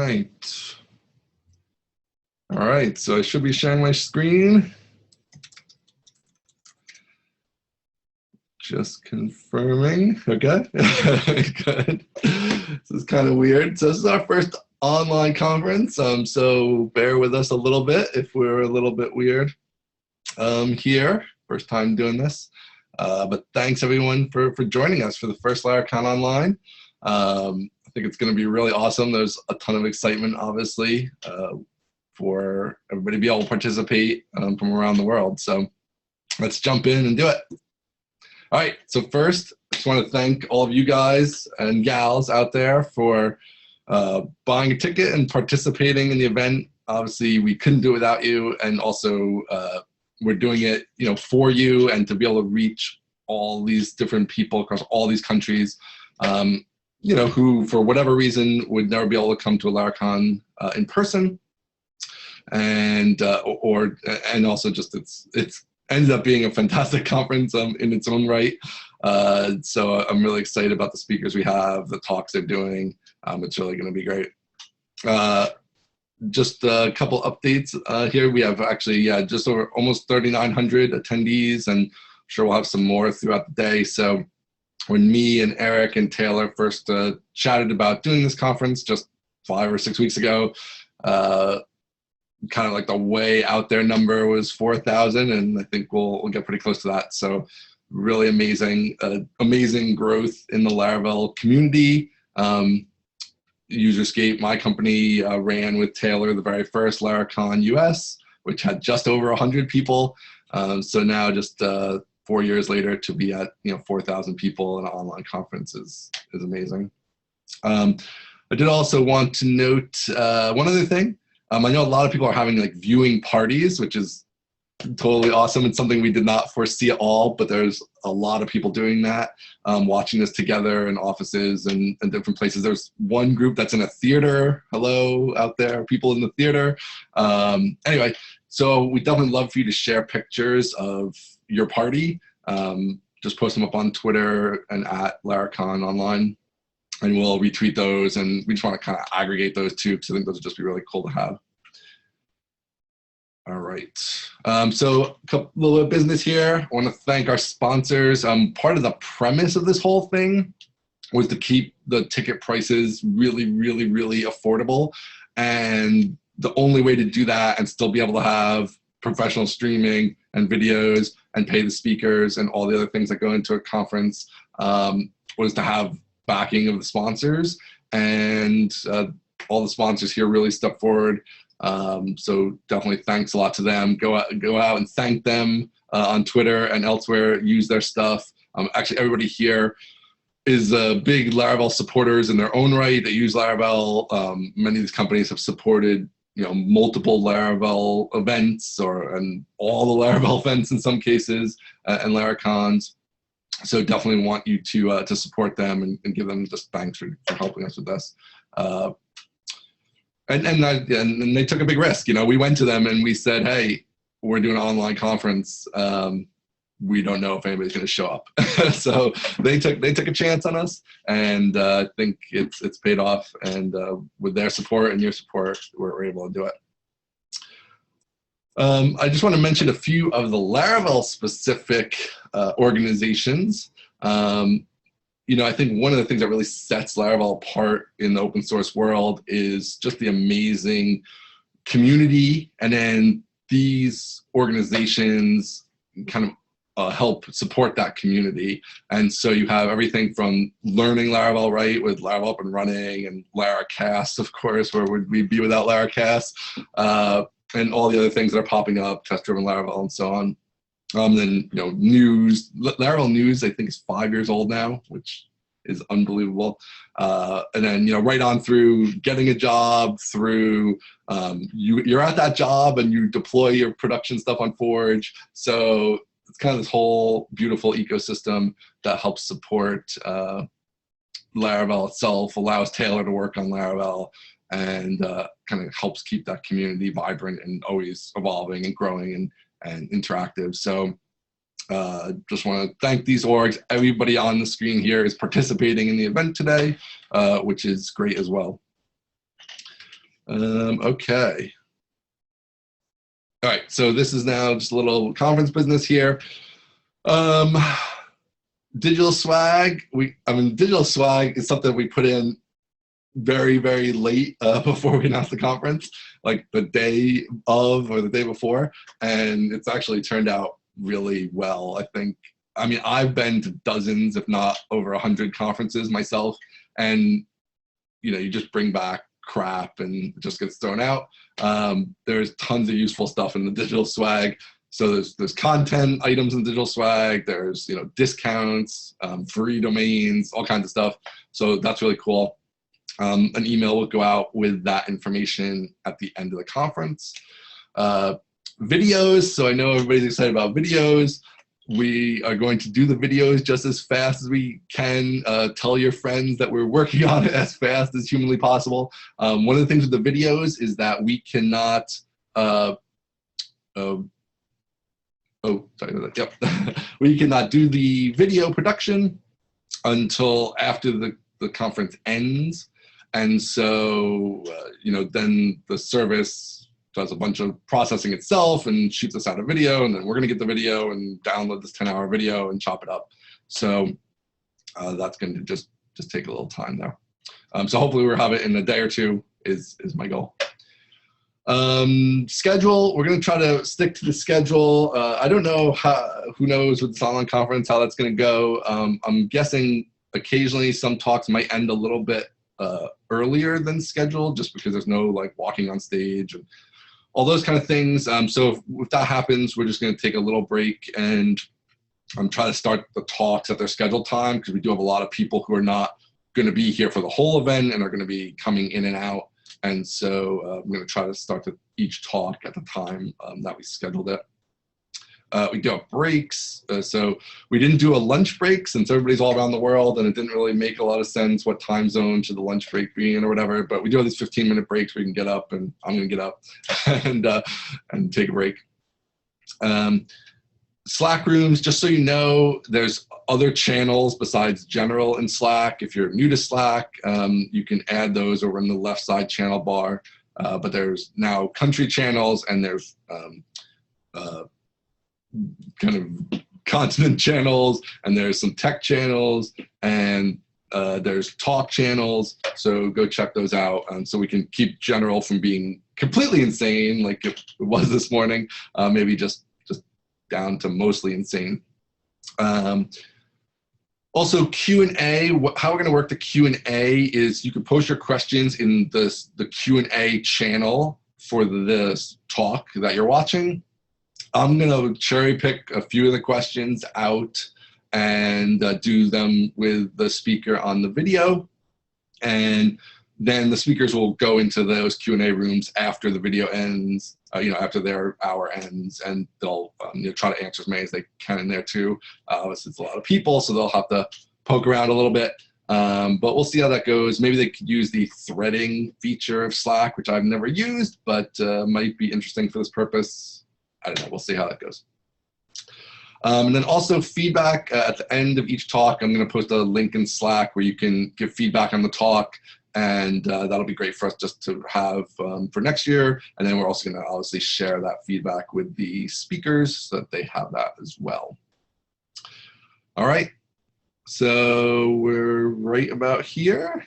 right. All right, so I should be sharing my screen. Just confirming. Okay, good. This is kind of weird. So this is our first online conference, so bear with us a little bit if we're a little bit weird here. First time doing this. But thanks everyone for joining us for the first Laracon Online. I think it's going to be really awesome. There's a ton of excitement, obviously, for everybody to be able to participate from around the world. So let's jump in and do it. All right, so first, I just want to thank all of you guys and gals out there for buying a ticket and participating in the event. Obviously, we couldn't do it without you, and also we're doing it, for you and to be able to reach all these different people across all these countries, who for whatever reason would never be able to come to a Laracon in person, and also just it's ended up being a fantastic conference in its own right. So I'm really excited about the speakers we have, the talks they're doing. It's really going to be great. Just a couple updates here. We have actually, just over almost 3,900 attendees, and I'm sure we'll have some more throughout the day. So when me and Eric and Taylor first chatted about doing this conference just 5 or 6 weeks ago, kind of like the way out there number was 4,000, and I think we'll get pretty close to that. So really amazing growth in the Laravel community. Userscape, my company, ran with Taylor the very first Laracon US, which had just over 100 people. So now just 4 years later to be at 4,000 people in an online conference is amazing. I did also want to note one other thing. I know a lot of people are having like viewing parties, which is totally awesome. It's something we did not foresee at all, but there's a lot of people doing that, watching this together in offices and different places. There's one group that's in a theater. Hello out there, people in the theater. Anyway, so we definitely love for you to share pictures of your party. Just post them up on Twitter and at Laracon Online, and we'll retweet those, and we just want to kind of aggregate those too, because I think those would just be really cool to have. All right, so a little bit of business here. I want to thank our sponsors. Part of the premise of this whole thing was to keep the ticket prices really, really, really affordable. And the only way to do that and still be able to have professional streaming and videos and pay the speakers and all the other things that go into a conference was to have backing of the sponsors. And all the sponsors here really stepped forward. So definitely thanks a lot to them. Go out and thank them on Twitter and elsewhere. Use their stuff. Actually, everybody here is big Laravel supporters in their own right. They use Laravel. Many of these companies have supported multiple Laravel events and all the Laravel events in some cases and Laracons. So definitely want you to support them and give them just thanks for helping us with this. And they took a big risk. We went to them and we said, hey, we're doing an online conference. We don't know if anybody's going to show up. So they took a chance on us, and I think it's paid off. And with their support and your support, we're able to do it. I just want to mention a few of the Laravel specific organizations. I think one of the things that really sets Laravel apart in the open source world is just the amazing community, and then these organizations kind of help support that community. And so you have everything from learning Laravel right with Laravel Up and Running, and Laracast, of course, where would we be without Laracast, and all the other things that are popping up, test-driven Laravel and so on. Then news, Laravel News, I think is 5 years old now, which is unbelievable. And then right on through getting a job, through you're at that job and you deploy your production stuff on Forge. So it's kind of this whole beautiful ecosystem that helps support Laravel itself, allows Taylor to work on Laravel, and kind of helps keep that community vibrant and always evolving and growing and interactive. So just want to thank these orgs. Everybody on the screen here is participating in the event today, which is great as well. Okay. All right, so this is now just a little conference business here. Um, digital swag. Digital swag is something we put in very, very late before we announced the conference, like the day of or the day before, and it's actually turned out really well, I think. I mean, I've been to dozens, if not over 100 conferences myself, and you just bring back crap and it just gets thrown out. There's tons of useful stuff in the digital swag. So there's content items in digital swag. There's discounts, free domains, all kinds of stuff. So that's really cool. An email will go out with that information at the end of the conference. Videos. So I know everybody's excited about videos. We are going to do the videos just as fast as we can. Tell your friends that we're working on it as fast as humanly possible. One of the things with the videos is that we cannot, we cannot do the video production until after the conference ends. And so, then the service does a bunch of processing itself and shoots us out a video, and then we're going to get the video and download this 10-hour video and chop it up. So that's going to just take a little time there. So hopefully we'll have it in a day or two is my goal. Schedule, we're going to try to stick to the schedule. I don't know who knows with this online conference how that's going to go. I'm guessing occasionally some talks might end a little bit earlier than scheduled, just because there's no like walking on stage and all those kind of things. So if that happens, we're just going to take a little break and try to start the talks at their scheduled time, because we do have a lot of people who are not going to be here for the whole event and are going to be coming in and out. And so I'm going to try to start each talk at the time that we scheduled it. We do have breaks. So we didn't do a lunch break since everybody's all around the world, and it didn't really make a lot of sense what time zone should the lunch break be in or whatever. But we do have these 15-minute breaks where you can get up, and I'm going to get up and take a break. Slack rooms, just so you know, there's other channels besides general in Slack. If you're new to Slack, you can add those over in the left side channel bar. But there's now country channels, and there's kind of continent channels, and there's some tech channels, and there's talk channels. So go check those out, so we can keep general from being completely insane like it was this morning, maybe just down to mostly insane. Also Q&A, how we're going to work the Q&A is you can post your questions in the Q&A channel for this talk that you're watching. I'm going to cherry pick a few of the questions out and do them with the speaker on the video. And then the speakers will go into those Q&A rooms after the video ends, after their hour ends, and they'll try to answer as many as they can in there too. It's a lot of people, so they'll have to poke around a little bit. But we'll see how that goes. Maybe they could use the threading feature of Slack, which I've never used, but might be interesting for this purpose. I don't know. We'll see how that goes. And then also feedback at the end of each talk. I'm going to post a link in Slack where you can give feedback on the talk, and that'll be great for us just to have for next year. And then we're also going to obviously share that feedback with the speakers so that they have that as well. All right. So we're right about here.